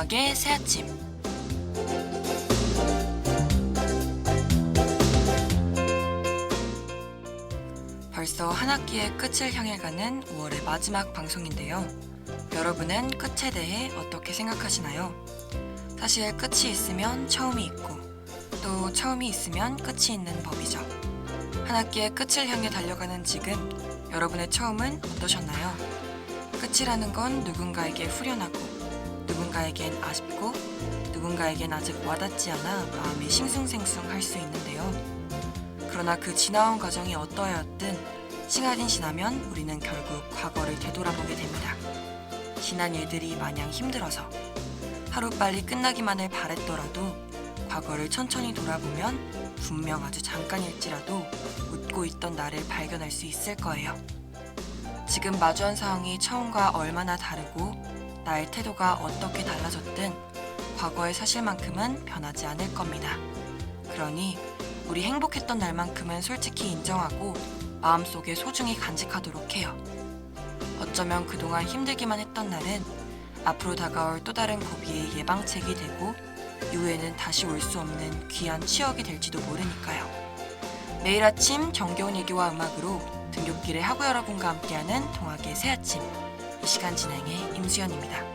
동학의 새아침. 벌써 한 학기의 끝을 향해 가는 5월의 마지막 방송인데요. 여러분은 끝에 대해 어떻게 생각하시나요? 사실 끝이 있으면 처음이 있고 또 처음이 있으면 끝이 있는 법이죠. 한 학기의 끝을 향해 달려가는 지금 여러분의 처음은 어떠셨나요? 끝이라는 건 누군가에게 후련하고 누군가에겐 아쉽고 누군가에겐 아직 와닿지 않아 마음이 싱숭생숭할 수 있는데요. 그러나 그 지나온 과정이 어떠하였든 시간이 지나면 우리는 결국 과거를 되돌아보게 됩니다. 지난 일들이 마냥 힘들어서 하루빨리 끝나기만을 바랬더라도 과거를 천천히 돌아보면 분명 아주 잠깐일지라도 웃고 있던 나를 발견할 수 있을 거예요. 지금 마주한 상황이 처음과 얼마나 다르고 나의 태도가 어떻게 달라졌든 과거의 사실만큼은 변하지 않을 겁니다. 그러니 우리 행복했던 날만큼은 솔직히 인정하고 마음속에 소중히 간직하도록 해요. 어쩌면 그동안 힘들기만 했던 날은 앞으로 다가올 또 다른 고비의 예방책이 되고 이후에는 다시 올 수 없는 귀한 추억이 될지도 모르니까요. 매일 아침 정겨운 얘기와 음악으로 등굣길의 하구 여러분과 함께하는 동학의 새아침. 이 시간 진행의 임수연입니다.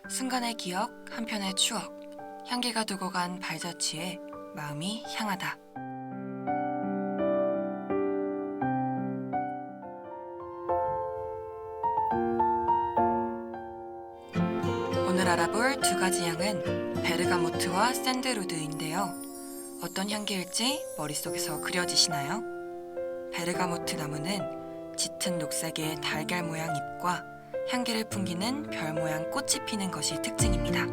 순간의 기억, 한편의 추억. 향기가 두고 간 발자취에 마음이 향하다. 오늘 알아볼 두 가지 향은 베르가모트와 샌드루드인데요. 어떤 향기일지 머릿속에서 그려지시나요? 베르가모트 나무는 짙은 녹색의 달걀 모양 잎과 향기를 풍기는 별 모양 꽃이 피는 것이 특징입니다.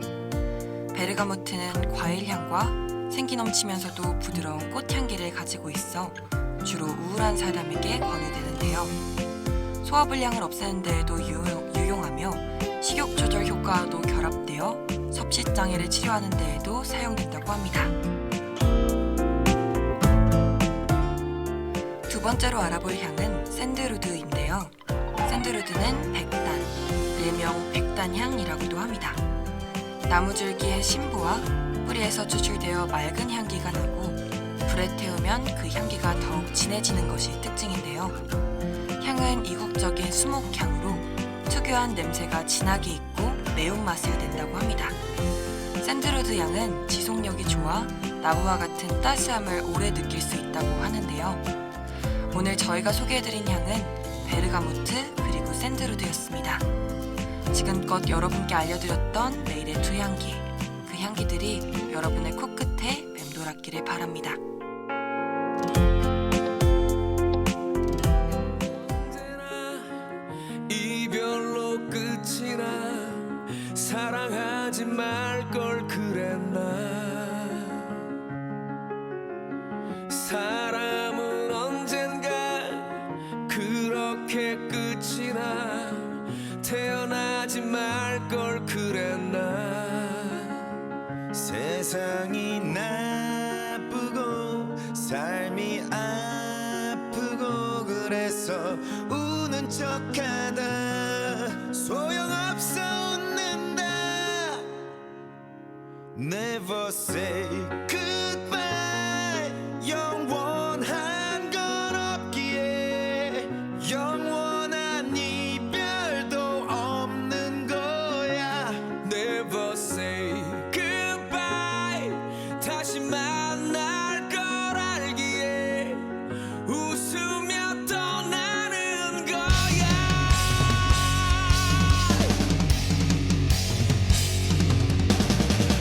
베르가모트는 과일 향과 생기 넘치면서도 부드러운 꽃향기를 가지고 있어 주로 우울한 사람에게 권유되는데요. 소화불량을 없애는 데에도 유용하며 식욕 조절 효과도 결합되어 섭식장애를 치료하는 데에도 사용된다고 합니다. 두 번째로 알아볼 향은 샌드루드인데요. 샌드루드는 백단, 일명 백단향이라고도 합니다. 나무줄기의 심부와 뿌리에서 추출되어 맑은 향기가 나고 불에 태우면 그 향기가 더욱 진해지는 것이 특징인데요. 향은 이국적인 수목향으로 특유한 냄새가 진하게 있고 매운맛을 낸다고 합니다. 샌드루드 향은 지속력이 좋아 나무와 같은 따스함을 오래 느낄 수 있다고 하는데요. 오늘 저희가 소개해드린 향은 베르가모트 그리고 샌드루드였습니다. 지금껏 여러분께 알려드렸던 내일의 두 향기, 그 향기들이 여러분의 코끝에 맴돌았기를 바랍니다. 이별로 끝이 나 사랑하지 말 걸 그랬나. 사람은 언젠가 그렇게 끝이 나 태어나지 말 걸 그랬나. 세상이 나쁘고 삶이 아프고 그래서 우는 척하다 소용없어 웃는다. Never say goodbye. 영원한 건 없기에 영원한 이별도 없는 거야. Never say goodbye. 다시 만날 걸 알기에 웃으며 떠나는 거야.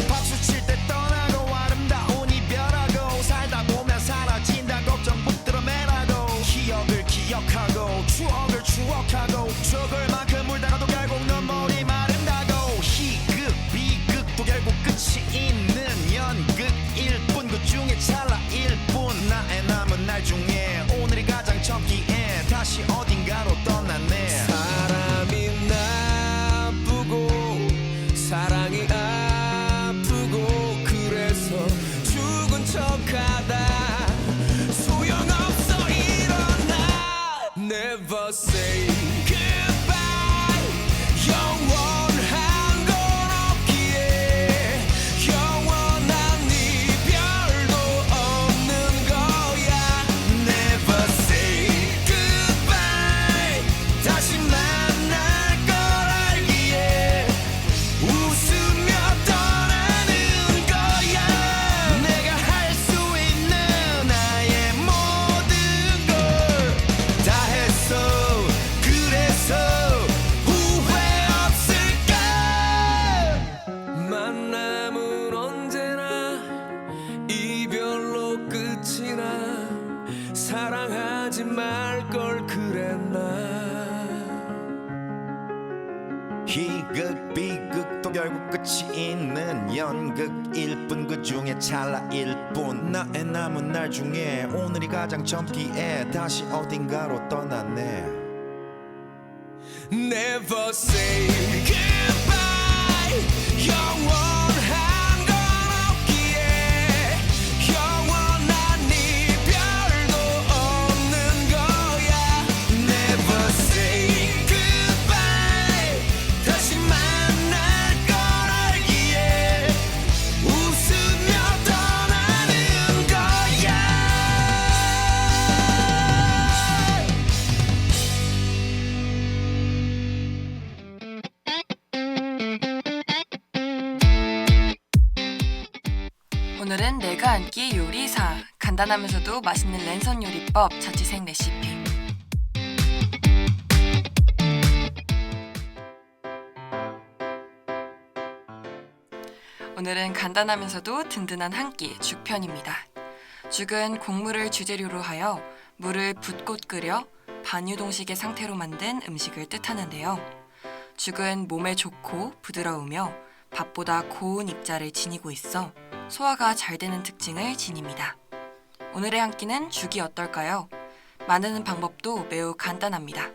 박수 칠 때 떠나고 아름다운 이별하고 살다 보면 사라진다 걱정 붙들어 매라고 기억을 기억하고 추억을 추억하고 죽을 만큼 울다가도 결국 눈물이 마른다고 희극 비극도 결국 끝이 있는 연극일 뿐 그 중에 찰나일 뿐 나의 남은 날 중에 오늘이 가장 젊기에 다시 어딘가로 떠났네. 사람이 나쁘고 사랑이 아프고 그래서 죽은 척하다 소용없어 일어나. Never say goodbye. 영원한 건 없기에 영원한 이별도 없는 거야. Never say goodbye. 다시 만날 걸 알기에 웃으며 떠나는 거야. 내가 할 수 있는 나의 모든 걸 다 했어. 그래서 후회 없을까. 만남은 언제나 이별로 끝이 나 사랑하지 말 걸 그랬나. 희극 비극도 결국 끝이 있는 연극일 뿐 그 중에 찰나일 뿐 나의 남은 날 중에 오늘이 가장 젊기에 다시 어딘가로 떠났네. Never say goodbye. 영원한 건 없기에 영원한 이별도 없는 거야. Never say goodbye. 다시 만날 걸 알기에 웃으며 떠나는 거야. 오늘은 내가 앉기 요리사, 간단하면서도 맛있는 랜선 요리법 자취생 레시피. 오늘은 간단하면서도 든든한 한 끼 죽편입니다. 죽은 곡물을 주재료로 하여 물을 붓고 끓여 반유동식의 상태로 만든 음식을 뜻하는데요. 죽은 몸에 좋고 부드러우며 밥보다 고운 입자를 지니고 있어 소화가 잘 되는 특징을 지닙니다. 오늘의 한 끼는 죽이 어떨까요? 만드는 방법도 매우 간단합니다.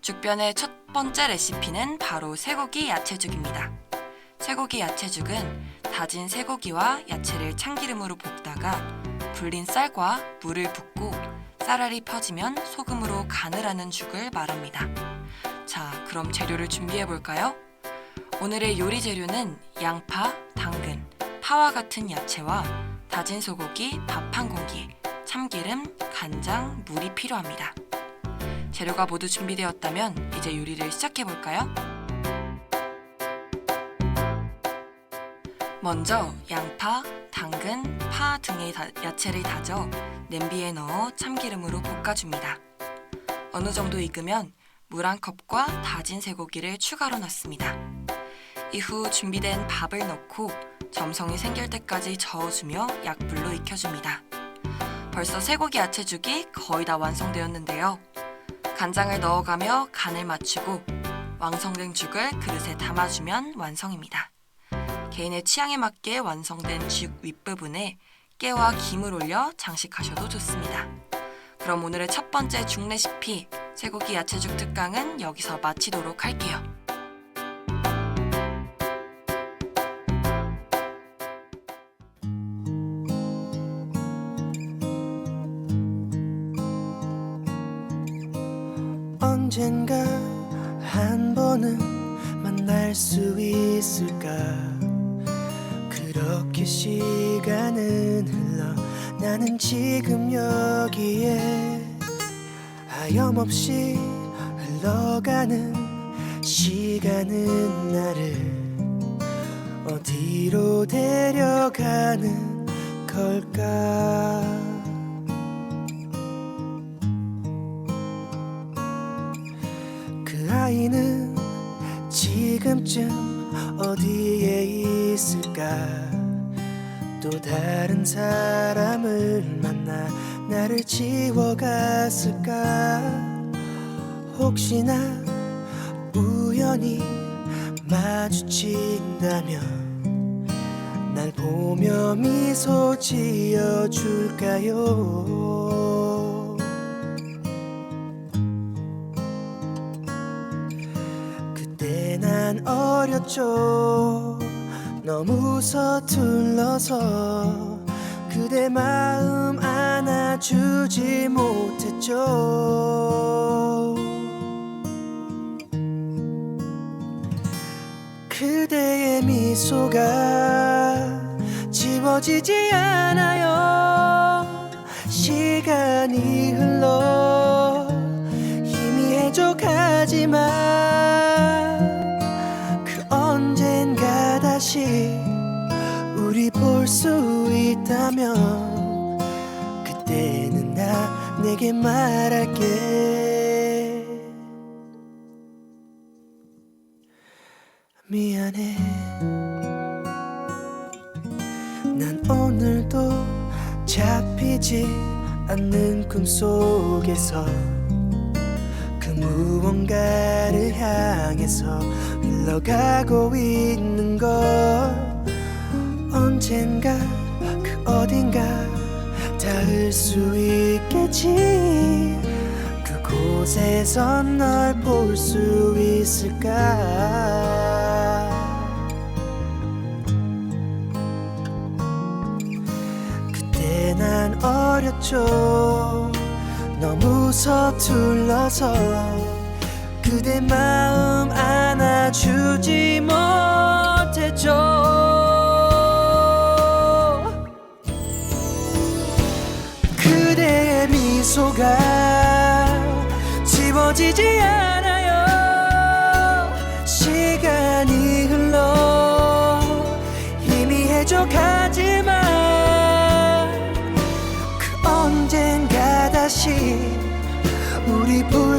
죽편의 첫 번째 레시피는 바로 쇠고기 야채죽입니다. 쇠고기 야채죽은 다진 쇠고기와 야채를 참기름으로 볶다가 불린 쌀과 물을 붓고 쌀알이 퍼지면 소금으로 간을 하는 죽을 말합니다. 자, 그럼 재료를 준비해 볼까요? 오늘의 요리 재료는 양파, 당근, 파와 같은 야채와 다진 소고기, 밥 한 공기, 참기름, 간장, 물이 필요합니다. 재료가 모두 준비되었다면 이제 요리를 시작해 볼까요? 먼저 양파, 당근, 파 등의 야채를 다져 냄비에 넣어 참기름으로 볶아줍니다. 어느 정도 익으면 물 한 컵과 다진 쇠고기를 추가로 넣습니다. 이후 준비된 밥을 넣고 점성이 생길 때까지 저어주며 약불로 익혀줍니다. 벌써 쇠고기 야채죽이 거의 다 완성되었는데요. 간장을 넣어가며 간을 맞추고 완성된 죽을 그릇에 담아주면 완성입니다. 개인의 취향에 맞게 완성된 죽 윗부분에 깨와 김을 올려 장식하셔도 좋습니다. 그럼 오늘의 첫 번째 죽 레시피 쇠고기 야채죽 특강은 여기서 마치도록 할게요. 언젠가 한 번은 만날 수 있을까. 그렇게 시간은 흘러 나는 지금 여기에 하염없이 흘러가는 시간은 나를 어디로 데려가는 걸까. 그 아이는 지금쯤 어디에 있을까. 또 다른 사람을 만나 나를 지워갔을까. 혹시나 우연히 마주친다면 날 보며 미소 지어줄까요. 그때 난 어렸죠. 너무 서툴러서 그대 마음 안아주지 못했죠. 그대의 미소가 지워지지 않아요. 시간이 흘러 희미해져 가지만 그 언젠가 다시 우리 볼 수 있다면 그때는 나 내게 말할게. 미안해. 난 오늘도 잡히지 않는 꿈속에서 그 무언가를 향해서 흘러가고 있는 걸. 언젠가 그 어딘가 닿을 수 있겠지. 그곳에서 널 볼 수 있을까. 그때 난 어렸죠. 너무 서툴러서 그대 마음 안아주지 못했죠. 그대의 미소가 지워지지 않아요. 시간이 흘러 희미해져 가지만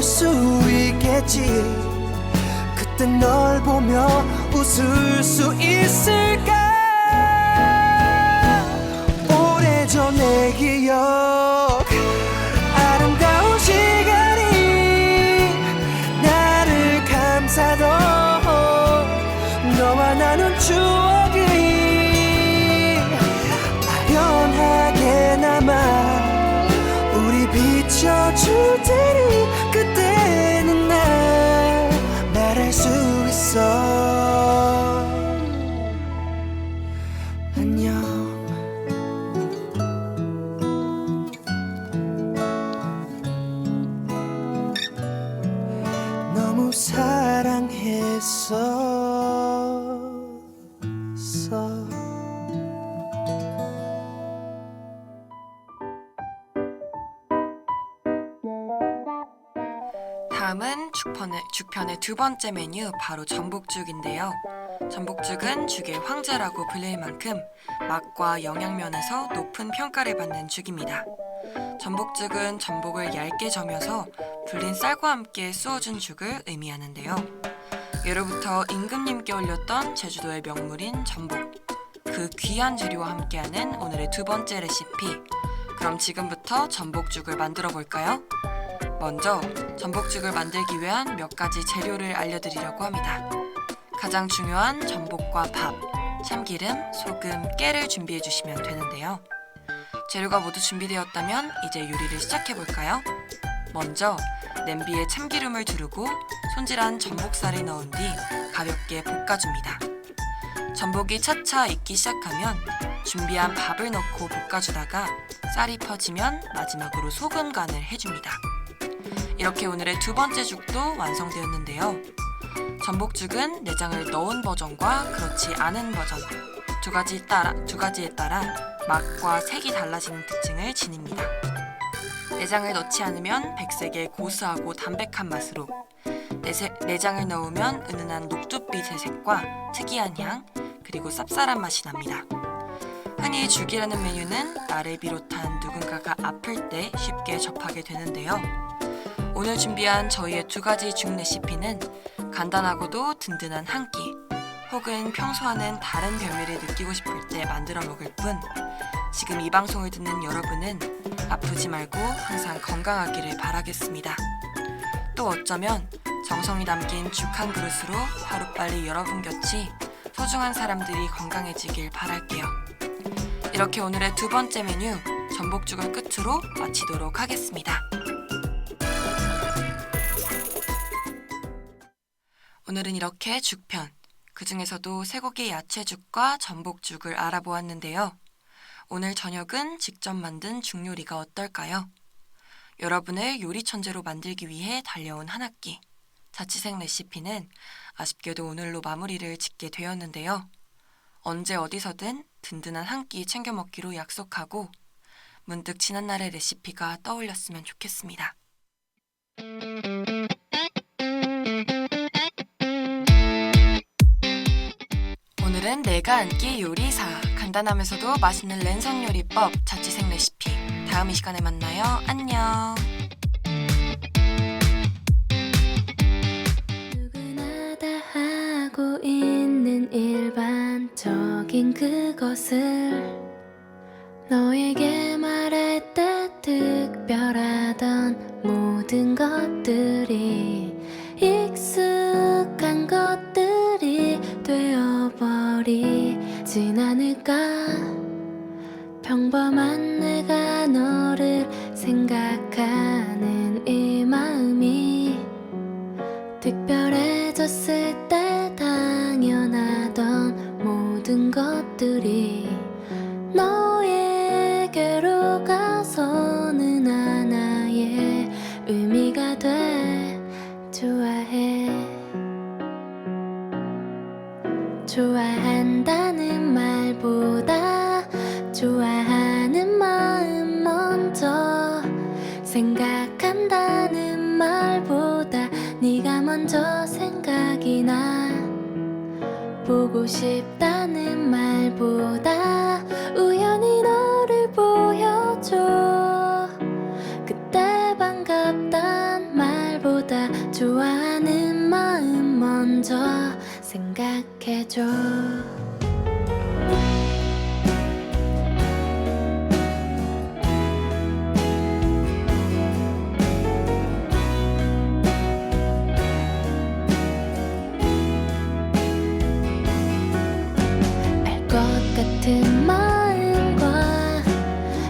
수 있겠지. 그때 널 보며 웃을 수 있을까. 오래전의 기억, 아름다운 시간이 나를 감싸던 너와 나눈 추억이 아련하게 남아 우리 비춰줄 테니 그때는 날 말할 수 있어. 안녕. 너무 사랑했었어. 다음은 죽편의 두 번째 메뉴, 바로 전복죽인데요. 전복죽은 죽의 황제라고 불릴 만큼 맛과 영양면에서 높은 평가를 받는 죽입니다. 전복죽은 전복을 얇게 저며서 불린 쌀과 함께 쑤어준 죽을 의미하는데요. 예로부터 임금님께 올렸던 제주도의 명물인 전복, 그 귀한 재료와 함께하는 오늘의 두 번째 레시피. 그럼 지금부터 전복죽을 만들어 볼까요? 먼저 전복죽을 만들기 위한 몇 가지 재료를 알려드리려고 합니다. 가장 중요한 전복과 밥, 참기름, 소금, 깨를 준비해 주시면 되는데요. 재료가 모두 준비되었다면 이제 요리를 시작해 볼까요? 먼저 냄비에 참기름을 두르고 손질한 전복살을 넣은 뒤 가볍게 볶아줍니다. 전복이 차차 익기 시작하면 준비한 밥을 넣고 볶아주다가 쌀이 퍼지면 마지막으로 소금 간을 해줍니다. 이렇게 오늘의 두 번째 죽도 완성되었는데요. 전복죽은 내장을 넣은 버전과 그렇지 않은 버전 두 가지에 따라 맛과 색이 달라지는 특징을 지닙니다. 내장을 넣지 않으면 백색의 고소하고 담백한 맛으로, 내장을 넣으면 은은한 녹두빛의 색과 특이한 향, 그리고 쌉쌀한 맛이 납니다. 흔히 죽이라는 메뉴는 나를 비롯한 누군가가 아플 때 쉽게 접하게 되는데요. 오늘 준비한 저희의 두 가지 죽 레시피는 간단하고도 든든한 한 끼, 혹은 평소와는 다른 별미를 느끼고 싶을 때 만들어 먹을 뿐, 지금 이 방송을 듣는 여러분은 아프지 말고 항상 건강하기를 바라겠습니다. 또 어쩌면 정성이 담긴 죽 한 그릇으로 하루빨리 여러분 곁이 소중한 사람들이 건강해지길 바랄게요. 이렇게 오늘의 두 번째 메뉴 전복죽을 끝으로 마치도록 하겠습니다. 오늘은 이렇게 죽편, 그 중에서도 쇠고기 야채죽과 전복죽을 알아보았는데요. 오늘 저녁은 직접 만든 죽 요리가 어떨까요? 여러분을 요리 천재로 만들기 위해 달려온 한 학기. 자취생 레시피는 아쉽게도 오늘로 마무리를 짓게 되었는데요. 언제 어디서든 든든한 한 끼 챙겨 먹기로 약속하고 문득 지난날의 레시피가 떠올렸으면 좋겠습니다. 오늘은 내가 한 끼 요리사, 간단하면서도 맛있는 랜선 요리법 자취생 레시피. 다음 이 시간에 만나요. 안녕. 누구나 다 하고 있는 일반적인 그것을 너에게 말할 때 특별하던 모든 것들이 익숙한 것들이 되어버리진 않을까. 평범한 내가 너를 생각하는 이 마음이 특별해졌을 때 당연하던 모든 것들이 너에게로 가서는 하나의 의미가 돼. 좋아한다는 말보다 좋아하는 마음 먼저, 생각한다는 말보다 네가 먼저 생각이 나. 보고 싶다는 말보다 우연히 너를 보여줘. 그때 반갑단 말보다 말보다 좋아하는 마음 먼저 생각해줘. 알 것 같은 마음과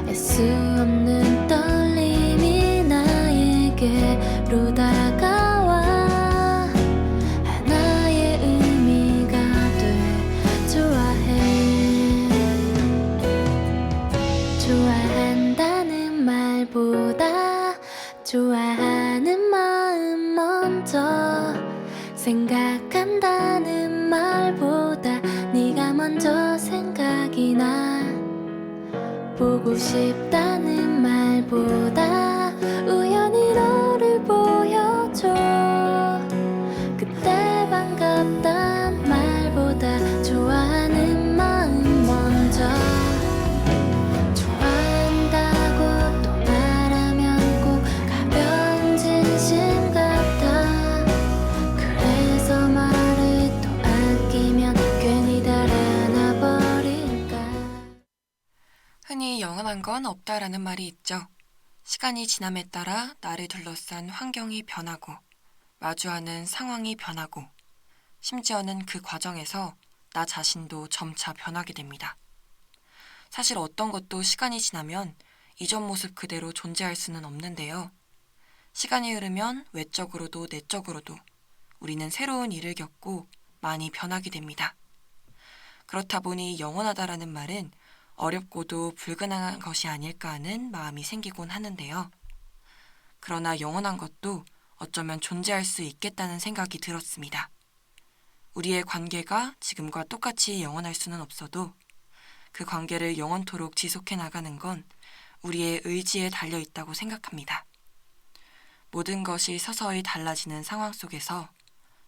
알 수 없는 떨림이 나에게로 다가와 하나의 의미가 돼. 좋아한다는 말보다 좋아하는 마음 먼저 생각한다는 말보다 네가 먼저 생각이 나. 보고 싶다는 말보다 우연히 너를 보여줘. 그때 반갑단 말보다 좋아하는 마음 먼저. 좋아한다고 또 말하면 꼭 가벼운 진심 같아. 그래서 말을 또 아끼면 괜히 달아나 버릴까. 흔히 영원한 건 없다라는 말이 있죠. 시간이 지남에 따라 나를 둘러싼 환경이 변하고 마주하는 상황이 변하고 심지어는 그 과정에서 나 자신도 점차 변하게 됩니다. 사실 어떤 것도 시간이 지나면 이전 모습 그대로 존재할 수는 없는데요. 시간이 흐르면 외적으로도 내적으로도 우리는 새로운 일을 겪고 많이 변하게 됩니다. 그렇다 보니 영원하다라는 말은 어렵고도 불가능한 것이 아닐까 하는 마음이 생기곤 하는데요. 그러나 영원한 것도 어쩌면 존재할 수 있겠다는 생각이 들었습니다. 우리의 관계가 지금과 똑같이 영원할 수는 없어도 그 관계를 영원토록 지속해 나가는 건 우리의 의지에 달려 있다고 생각합니다. 모든 것이 서서히 달라지는 상황 속에서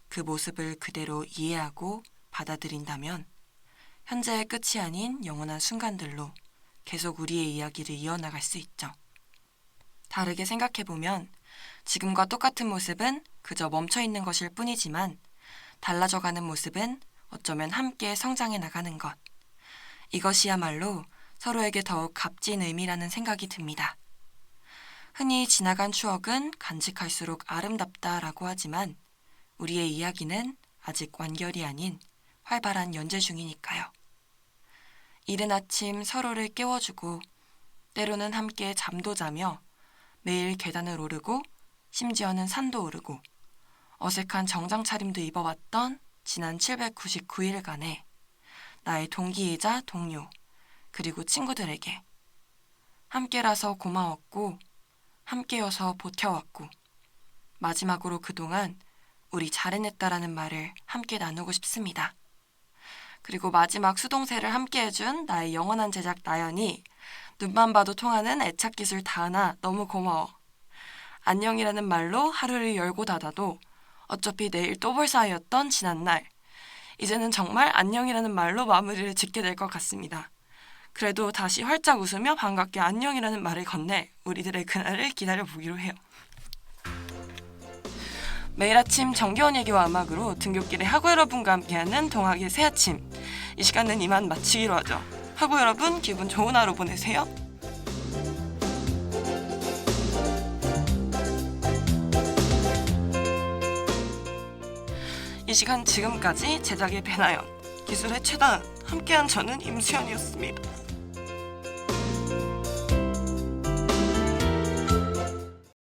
그 모습을 그대로 이해하고 받아들인다면 현재의 끝이 아닌 영원한 순간들로 계속 우리의 이야기를 이어나갈 수 있죠. 다르게 생각해보면 지금과 똑같은 모습은 그저 멈춰있는 것일 뿐이지만 달라져가는 모습은 어쩌면 함께 성장해 나가는 것. 이것이야말로 서로에게 더욱 값진 의미라는 생각이 듭니다. 흔히 지나간 추억은 간직할수록 아름답다라고 하지만 우리의 이야기는 아직 완결이 아닌 활발한 연재 중이니까요. 이른 아침 서로를 깨워주고 때로는 함께 잠도 자며 매일 계단을 오르고 심지어는 산도 오르고 어색한 정장 차림도 입어왔던 지난 799일간의 나의 동기이자 동료 그리고 친구들에게 함께라서 고마웠고 함께여서 버텨왔고 마지막으로 그동안 우리 잘 해냈다라는 말을 함께 나누고 싶습니다. 그리고 마지막 수동세를 함께 해준 나의 영원한 제작 나연이 눈만 봐도 통하는 애착 기술 다은아 너무 고마워. 안녕이라는 말로 하루를 열고 닫아도 어차피 내일 또 볼 사이였던 지난날 이제는 정말 안녕이라는 말로 마무리를 짓게 될 것 같습니다. 그래도 다시 활짝 웃으며 반갑게 안녕이라는 말을 건네 우리들의 그날을 기다려보기로 해요. 매일 아침 정겨운 얘기와 음악으로 등굣길의 하고 여러분과 함께하는 동학의 새아침. 이 시간은 이만 마치기로 하죠. 하고 여러분 기분 좋은 하루 보내세요. 이 시간 지금까지 제작의 배나연, 기술의 최다은, 함께한 저는 임수연이었습니다.